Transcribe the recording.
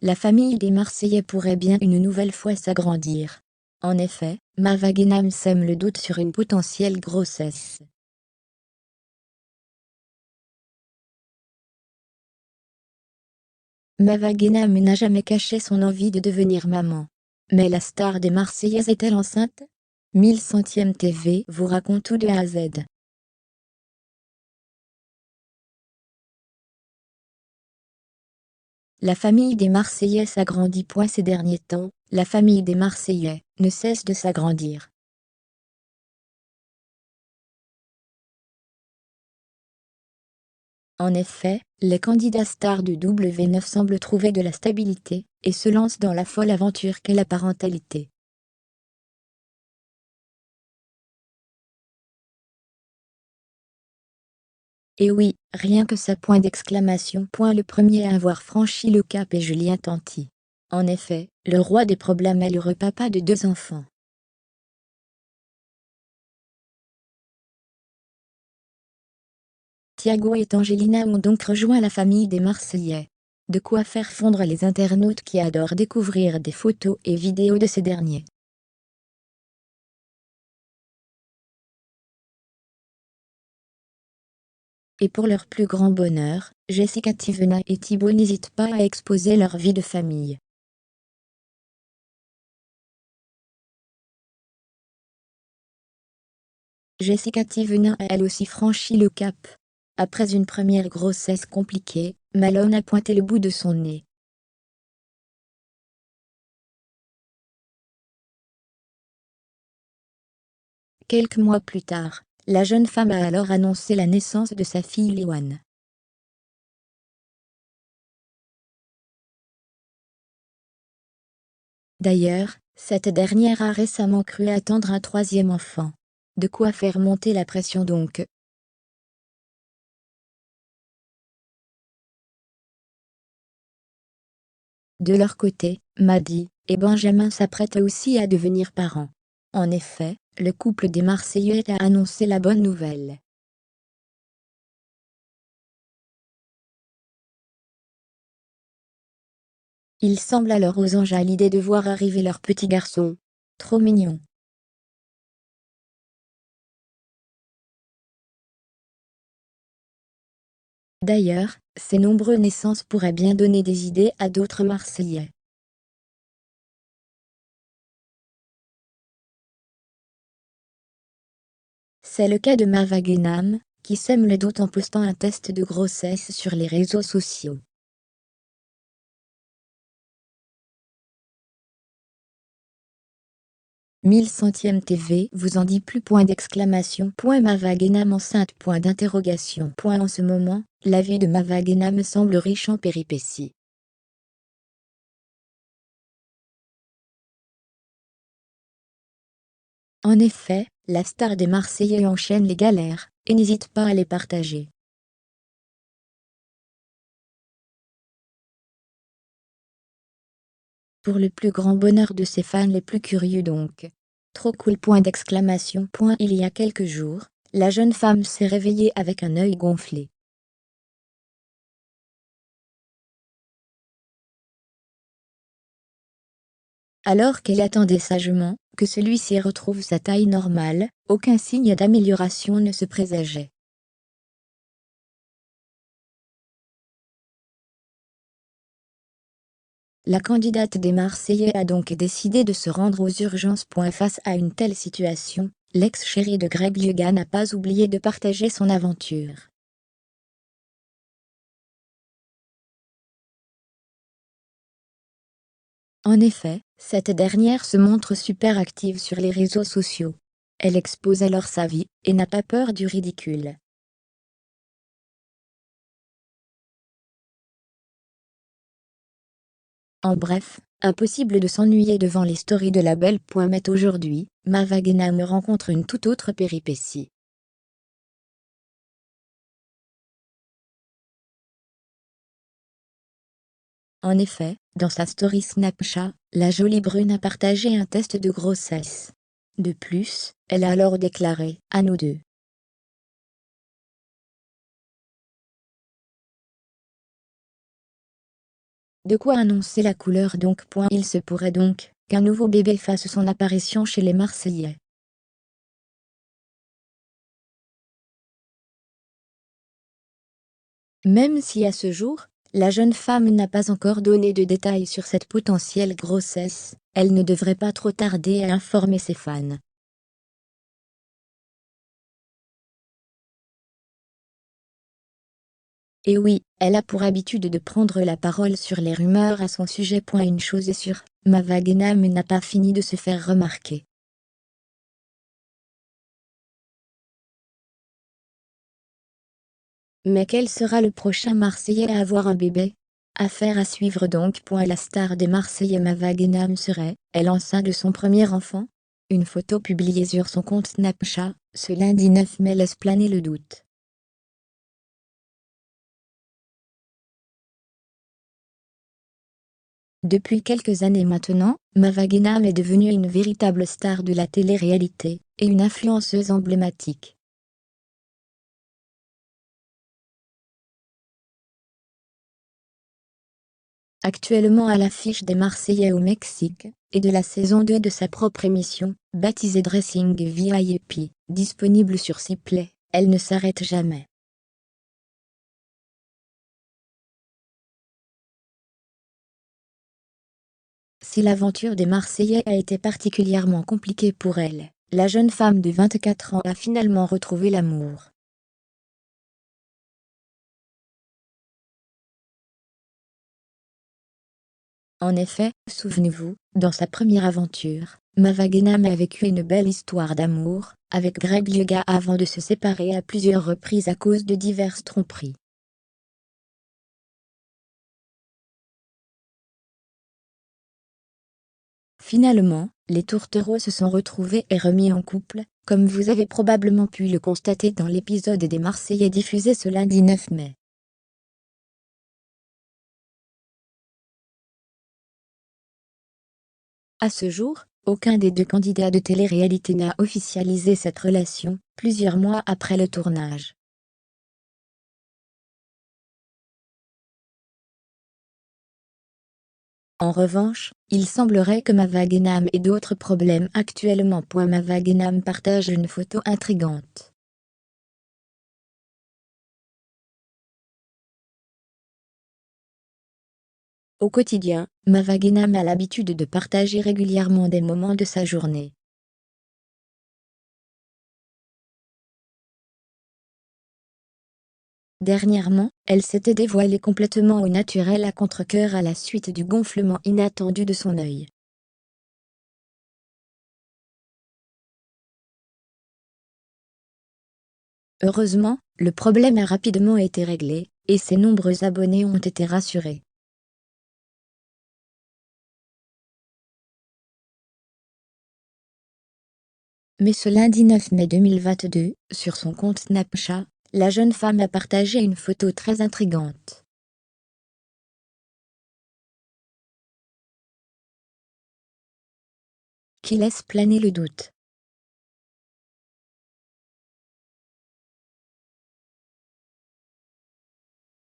la famille des Marseillais pourrait bien une nouvelle fois s'agrandir. En effet, Maeva Guénam sème le doute sur une potentielle grossesse. Maeva Guénam n'a jamais caché son envie de devenir maman. Mais la star des Marseillaises est-elle enceinte? 1100e TV vous raconte tout de A à Z. La famille des Marseillais s'agrandit. Ces derniers temps, la famille des Marseillais ne cesse de s'agrandir. En effet, les candidats stars du W9 semblent trouver de la stabilité et se lancent dans la folle aventure qu'est la parentalité. Et oui, rien que ça point d'exclamation. Le premier à avoir franchi le cap est Julien Tanti. En effet, le roi des problèmes est l'heureux papa de 2 enfants. Thiago et Angelina ont donc rejoint la famille des Marseillais. De quoi faire fondre les internautes qui adorent découvrir des photos et vidéos de ces derniers. Et pour leur plus grand bonheur, Jessica Tivena et Thibaut n'hésitent pas à exposer leur vie de famille. Jessica Tivena a elle aussi franchi le cap. Après une première grossesse compliquée, Malone a pointé le bout de son nez. Quelques mois plus tard, la jeune femme a alors annoncé la naissance de sa fille Léoane. D'ailleurs, cette dernière a récemment cru attendre un 3e enfant. De quoi faire monter la pression donc. De leur côté, Maddy et Benjamin s'apprêtent aussi à devenir parents. En effet, le couple des Marseillais a annoncé la bonne nouvelle. Ils semblent alors aux anges à l'idée de voir arriver leur petit garçon. Trop mignon. D'ailleurs, ces nombreuses naissances pourraient bien donner des idées à d'autres Marseillais. C'est le cas de Maeva Guénam, qui sème le doute en postant un test de grossesse sur les réseaux sociaux. 1100e TV vous en dit plus. Maeva Guénam enceinte. En ce moment, la vie de Maeva Guénam semble riche en péripéties. En effet, la star des Marseillais enchaîne les galères, et n'hésite pas à les partager. Pour le plus grand bonheur de ses fans les plus curieux donc. Trop cool. Il y a quelques jours, la jeune femme s'est réveillée avec un œil gonflé. Alors qu'elle attendait sagement que celui-ci retrouve sa taille normale, aucun signe d'amélioration ne se présageait. La candidate des Marseillais a donc décidé de se rendre aux urgences. Face à une telle situation, l'ex-chéri de Greg Yuga n'a pas oublié de partager son aventure. En effet, cette dernière se montre super active sur les réseaux sociaux. Elle expose alors sa vie, et n'a pas peur du ridicule. En bref, impossible de s'ennuyer devant les stories de la belle. Mais aujourd'hui, Maeva Guénam rencontre une toute autre péripétie. En effet, dans sa story Snapchat, la jolie brune a partagé un test de grossesse. De plus, elle a alors déclaré « à nous deux ». De quoi annoncer la couleur donc. Il se pourrait donc qu'un nouveau bébé fasse son apparition chez les Marseillais. Même si à ce jour, la jeune femme n'a pas encore donné de détails sur cette potentielle grossesse, elle ne devrait pas trop tarder à informer ses fans. Et oui, elle a pour habitude de prendre la parole sur les rumeurs à son sujet. Une chose est sûre, Mava Guénam n'a pas fini de se faire remarquer. Mais quel sera le prochain Marseillais à avoir un bébé? Affaire à suivre donc. La star des Marseillais Mava Guénam serait-elle enceinte de son premier enfant? Une photo publiée sur son compte Snapchat, ce lundi 9 mai laisse planer le doute. Depuis quelques années maintenant, Mava Guénam est devenue une véritable star de la télé-réalité, et une influenceuse emblématique. Actuellement à l'affiche des Marseillais au Mexique, et de la saison 2 de sa propre émission, baptisée Dressing VIP, disponible sur Play, elle ne s'arrête jamais. Si l'aventure des Marseillais a été particulièrement compliquée pour elle, la jeune femme de 24 ans a finalement retrouvé l'amour. En effet, souvenez-vous, dans sa première aventure, Mava Guénam a vécu une belle histoire d'amour avec Greg Lyga avant de se séparer à plusieurs reprises à cause de diverses tromperies. Finalement, les tourtereaux se sont retrouvés et remis en couple, comme vous avez probablement pu le constater dans l'épisode des Marseillais diffusé ce lundi 9 mai. À ce jour, aucun des deux candidats de télé-réalité n'a officialisé cette relation, plusieurs mois après le tournage. En revanche, il semblerait que Mava Guénam ait d'autres problèmes actuellement. Mava Guénam partage une photo intrigante. Au quotidien, Mava Guénam a l'habitude de partager régulièrement des moments de sa journée. Dernièrement, elle s'était dévoilée complètement au naturel à contre-cœur à la suite du gonflement inattendu de son œil. Heureusement, le problème a rapidement été réglé, et ses nombreux abonnés ont été rassurés. Mais ce lundi 9 mai 2022, sur son compte Snapchat, la jeune femme a partagé une photo très intrigante. Qui laisse planer le doute.